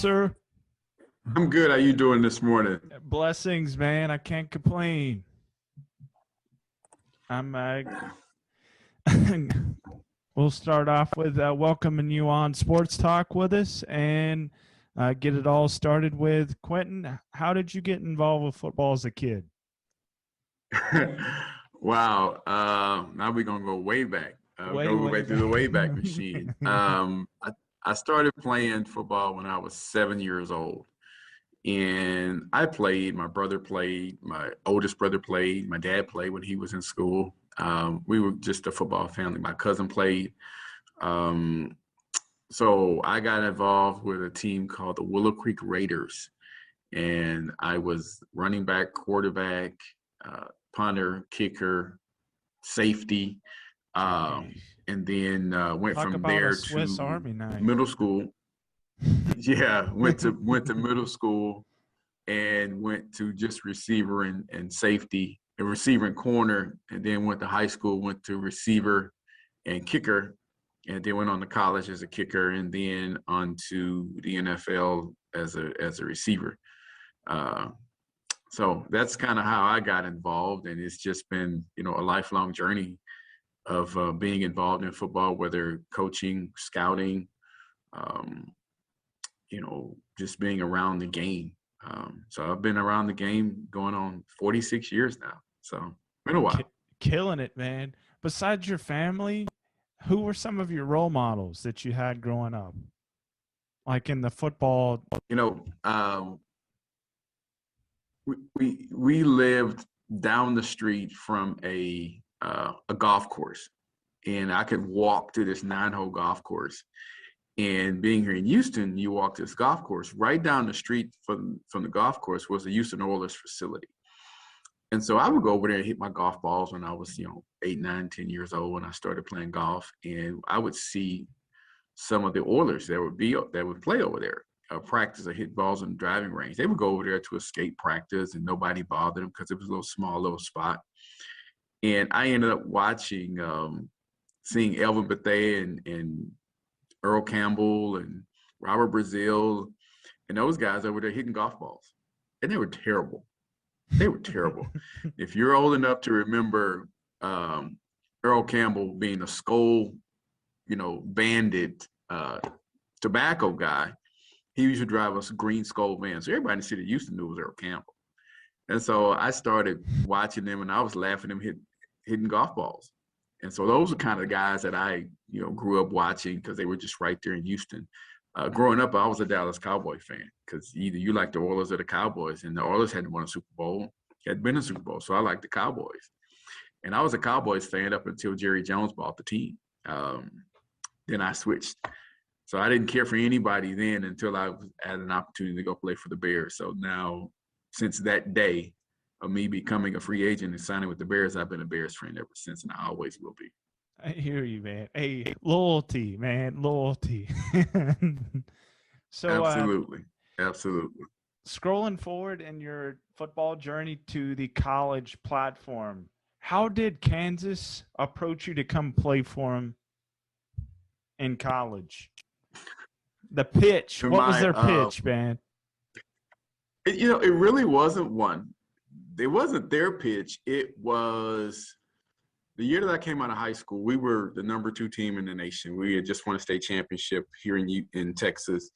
sir? I'm good. How you doing this morning? Blessings, man. I can't complain. I'm. We'll start off with welcoming you on Sports Talk with us, and get it all started with Quinton. How did you get involved with football as a kid? Wow. Now we're gonna go way back. We're Way, gonna go way back to the back. Wayback Machine. I started playing football when I was 7 years old, and I played. My brother played. My oldest brother played. My dad played when he was in school. We were just a football family. My cousin played. Um, so I got involved with a team called the Willow Creek Raiders, and I was running back, quarterback, punter, kicker, safety, Jeez. and then went Talk from about a there Swiss to Army knife. middle school. Yeah, went to middle school and went to just receiver and safety, and receiver and corner, and then went to high school, went to receiver and kicker, and then went on to college as a kicker, and then on to the NFL as a receiver. Uh, so that's kind of how I got involved, and it's just been a lifelong journey of being involved in football, whether coaching, scouting, um, just being around the game. So I've been around the game going on 46 years now. So been a Ki- while. Killing it, man. Besides your family, who were some of your role models that you had growing up? Like in the football. You know, we lived down the street from a golf course, and I could walk to this 9-hole golf course. And being here in Houston, you walk this golf course. Right down the street from the golf course was the Houston Oilers facility. And so I would go over there and hit my golf balls when I was, 8, 9, 10 years old when I started playing golf. And I would see some of the Oilers that would play over there, practice or hit balls on the driving range. They would go over there to escape practice, and nobody bothered them because it was a little spot. And I ended up seeing Elvin Bethea and Earl Campbell and Robert Brazil and those guys over there hitting golf balls. And they were terrible. They were terrible. If you're old enough to remember Earl Campbell being a Skoal, bandit tobacco guy, he used to drive us green Skoal vans. So everybody in the city of Houston knew it was Earl Campbell. And so I started watching them, and I was laughing at them hitting golf balls. And so those are kind of the guys that I, grew up watching because they were just right there in Houston. Growing up, I was a Dallas Cowboy fan because either you like the Oilers or the Cowboys, and the Oilers hadn't won a Super Bowl, had been a Super Bowl, so I liked the Cowboys. And I was a Cowboys fan up until Jerry Jones bought the team. Then I switched. So I didn't care for anybody then until I had an opportunity to go play for the Bears. So now, since that day of me becoming a free agent and signing with the Bears, I've been a Bears fan ever since, and I always will be. I hear you, man. Hey, loyalty, man, loyalty. So, Absolutely. Absolutely. scrolling forward in your football journey to the college platform, how did Kansas approach you to come play for them in college? The pitch. What was their pitch, man? It really wasn't one. It wasn't their pitch. It was the year that I came out of high school. We were the number 2 team in the nation. We had just won a state championship here in Texas,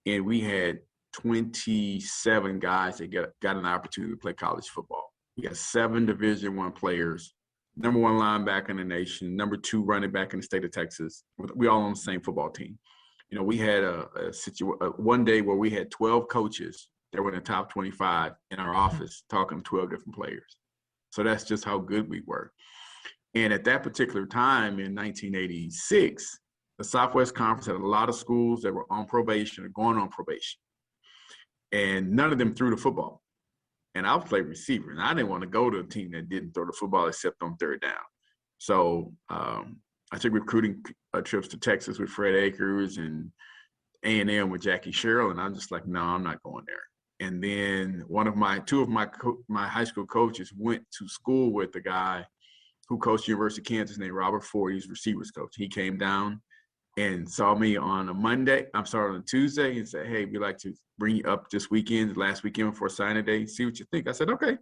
and we had 27 guys that got an opportunity to play college football. We got 7 Division I players, number 1 linebacker in the nation, number 2 running back in the state of Texas. We all on the same football team. We had one day where we had 12 coaches that were in the top 25 in our office talking to 12 different players. So that's just how good we were. And at that particular time in 1986, the Southwest Conference had a lot of schools that were on probation or going on probation. And none of them threw the football. And I played receiver, and I didn't want to go to a team that didn't throw the football except on third down. So I took recruiting trips to Texas with Fred Akers and A&M with Jackie Sherrill, and I'm just like, no, I'm not going there. And then two of my high school coaches went to school with a guy who coached University of Kansas named Robert Ford. He's receivers coach. He came down and saw me on a Monday. I'm sorry, on a Tuesday, and said, "Hey, we'd like to bring you up this weekend, last weekend before signing day. See what you think." I said, "Okay."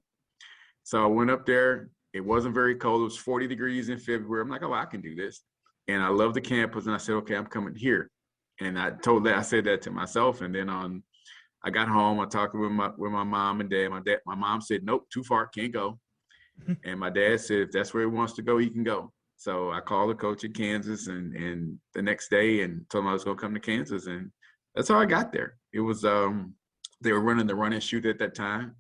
So I went up there. It wasn't very cold. It was 40 degrees in February. I'm like, "Oh, I can do this." And I love the campus. And I said, "Okay, I'm coming here." And I said that to myself. And then I got home. I talked with my mom and dad. My mom said, "Nope, too far, can't go." And my dad said, "If that's where he wants to go, he can go." So I called the coach at Kansas and the next day and told him I was going to come to Kansas. And that's how I got there. It was, they were running the run and shoot at that time.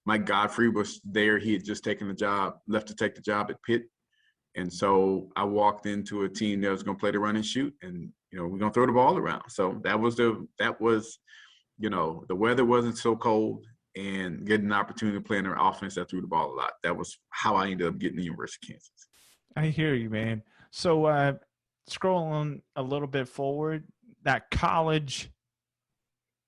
Mike Godfrey was there. He had just taken the job, left to take the job at Pitt. And so I walked into a team that was going to play the run and shoot, and, we're going to throw the ball around. So that was, the weather wasn't so cold, and getting an opportunity to play in their offense that threw the ball a lot. That was how I ended up getting the University of Kansas. I hear you, man. So scrolling a little bit forward, that college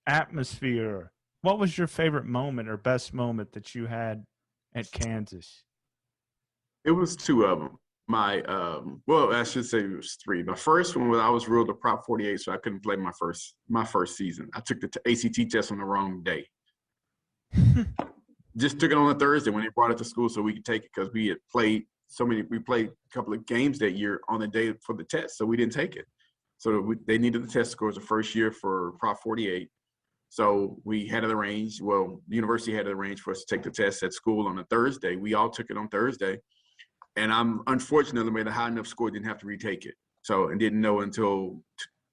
atmosphere, what was your favorite moment or best moment that you had at Kansas? It was two of them. I should say it was three. My first one was I was ruled a Prop 48, so I couldn't play my first season. I took the ACT test on the wrong day. Just took it on a Thursday when they brought it to school so we could take it, because we played a couple of games that year on the day for the test, so we didn't take it. So they needed the test scores the first year for Prop 48. So we had it arranged. Well, the university had it arranged for us to take the test at school on a Thursday. We all took it on Thursday. And I'm unfortunately made a high enough score, didn't have to retake it. So, and didn't know until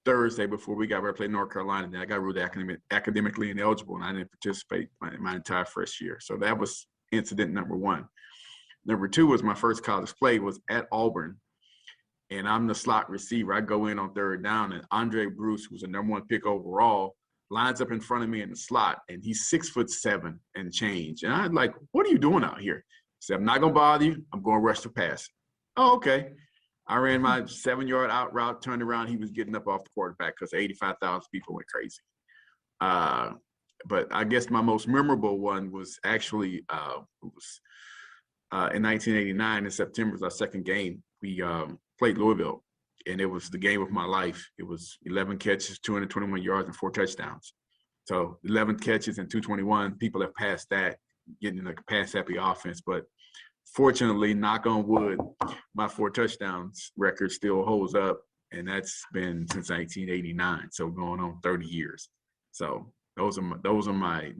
Thursday before we got ready to play North Carolina. Then I got ruled academically ineligible, and I didn't participate my entire first year. So that was incident number one. Number two was my first college play was at Auburn, and I'm the slot receiver. I go in on third down, and Andre Bruce, who's the #1 pick overall, lines up in front of me in the slot, and he's 6'7" and change. And I'm like, "What are you doing out here?" He said, "I'm not going to bother you. I'm going to rush the pass." "Oh, okay." I ran my 7-yard out route, turned around. He was getting up off the quarterback because 85,000 people went crazy. But I guess my most memorable one was actually in 1989 in September, was our second game. We played Louisville, and it was the game of my life. It was 11 catches, 221 yards, and 4 touchdowns. So 11 catches and 221. People have passed that, getting a pass-happy offense. But fortunately, knock on wood, my 4 touchdowns record still holds up, and that's been since 1989. So going on 30 years. So those are my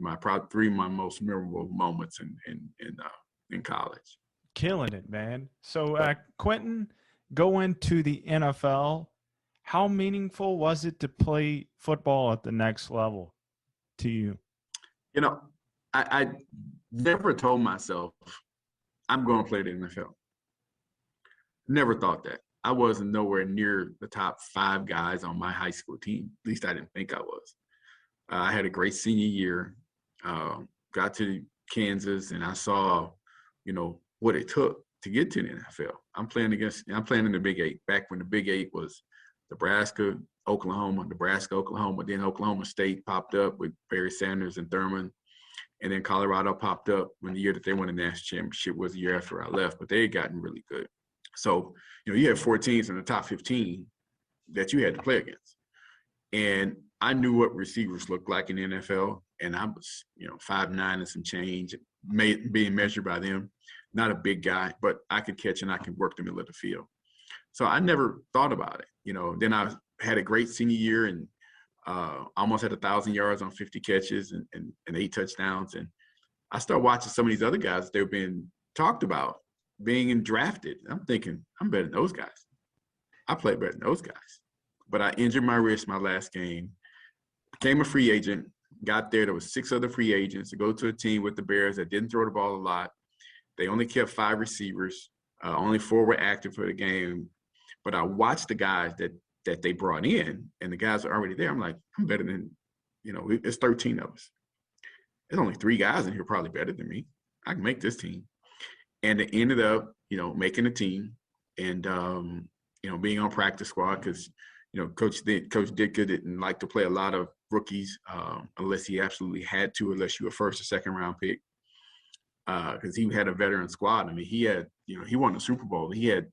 three of my most memorable moments in college. Killing it, man. So Quinton, going to the NFL, how meaningful was it to play football at the next level to you? I never told myself I'm going to play the NFL. Never thought that. I wasn't nowhere near the top 5 guys on my high school team. At least I didn't think I was. I had a great senior year. Got to Kansas, and I saw, what it took to get to the NFL. I'm playing in the Big 8 back when the Big 8 was Nebraska, Oklahoma, then Oklahoma State popped up with Barry Sanders and Thurman. And then Colorado popped up when the year that they won the national championship was the year after I left, but they had gotten really good. So, you had 4 teams in the top 15 that you had to play against. And I knew what receivers looked like in the NFL, and I was, 5'9" and some change, being measured by them. Not a big guy, but I could catch and I could work the middle of the field. So I never thought about it. Then I had a great senior year and almost had 1,000 yards on 50 catches and 8 touchdowns. And I started watching some of these other guys that were being talked about, being drafted. I'm thinking, I'm better than those guys. I play better than those guys. But I injured my wrist my last game, became a free agent, got there was 6 other free agents to go to a team with the Bears that didn't throw the ball a lot. They only kept 5 receivers. Only 4 were active for the game. But I watched the guys that they brought in, and the guys are already there. I'm like, I'm better than, it's 13 of us. There's only 3 guys in here probably better than me. I can make this team. And it ended up, making a team and, being on practice squad because, Coach Ditka didn't like to play a lot of rookies unless he absolutely had to, unless you were first or second round pick. Because he had a veteran squad. I mean, he had, he won the Super Bowl. He had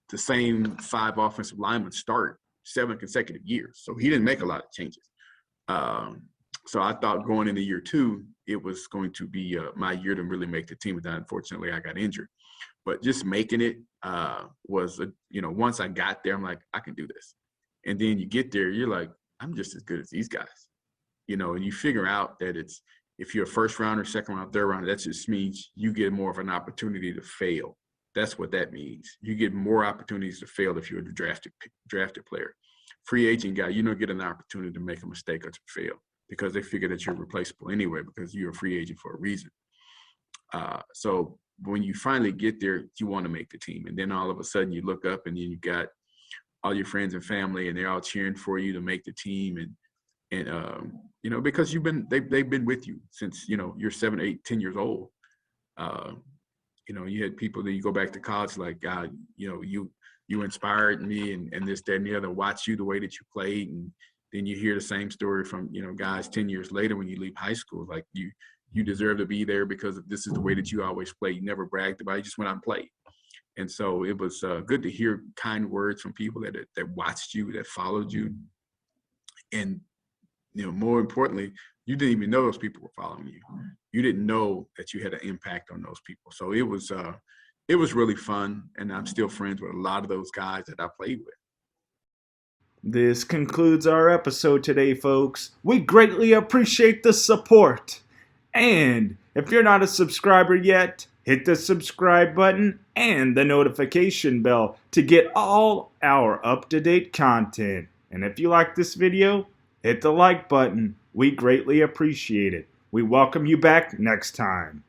the same 5 offensive linemen start 7 consecutive years. So he didn't make a lot of changes. So I thought going into year 2, it was going to be my year to really make the team. But unfortunately, I got injured. But just making it was, once I got there, I'm like, I can do this. And then you get there, you're like, I'm just as good as these guys. And you figure out that if you're a first rounder, second round, third rounder, that just means you get more of an opportunity to fail. That's what that means. You get more opportunities to fail if you're a drafted player. Free agent guy, you don't get an opportunity to make a mistake or to fail because they figure that you're replaceable anyway because you're a free agent for a reason. So when you finally get there, you want to make the team. And then all of a sudden you look up and then you got all your friends and family and they're all cheering for you to make the team. And because they've been with you since, you're 7, 8, 10 years old. You had people that you go back to college like, God, you inspired me and this, that, and the other, watch you the way that you played. And then you hear the same story from, guys 10 years later when you leave high school, like you deserve to be there because this is the way that you always play. You never bragged about it. You just went out and played. And so it was good to hear kind words from people that watched you, that followed you. And, more importantly, you didn't even know those people were following you. You didn't know that you had an impact on those people. So it was really fun. And I'm still friends with a lot of those guys that I played with. This concludes our episode today, folks. We greatly appreciate the support. And if you're not a subscriber yet, hit the subscribe button and the notification bell to get all our up-to-date content. And if you like this video, hit the like button. We greatly appreciate it. We welcome you back next time.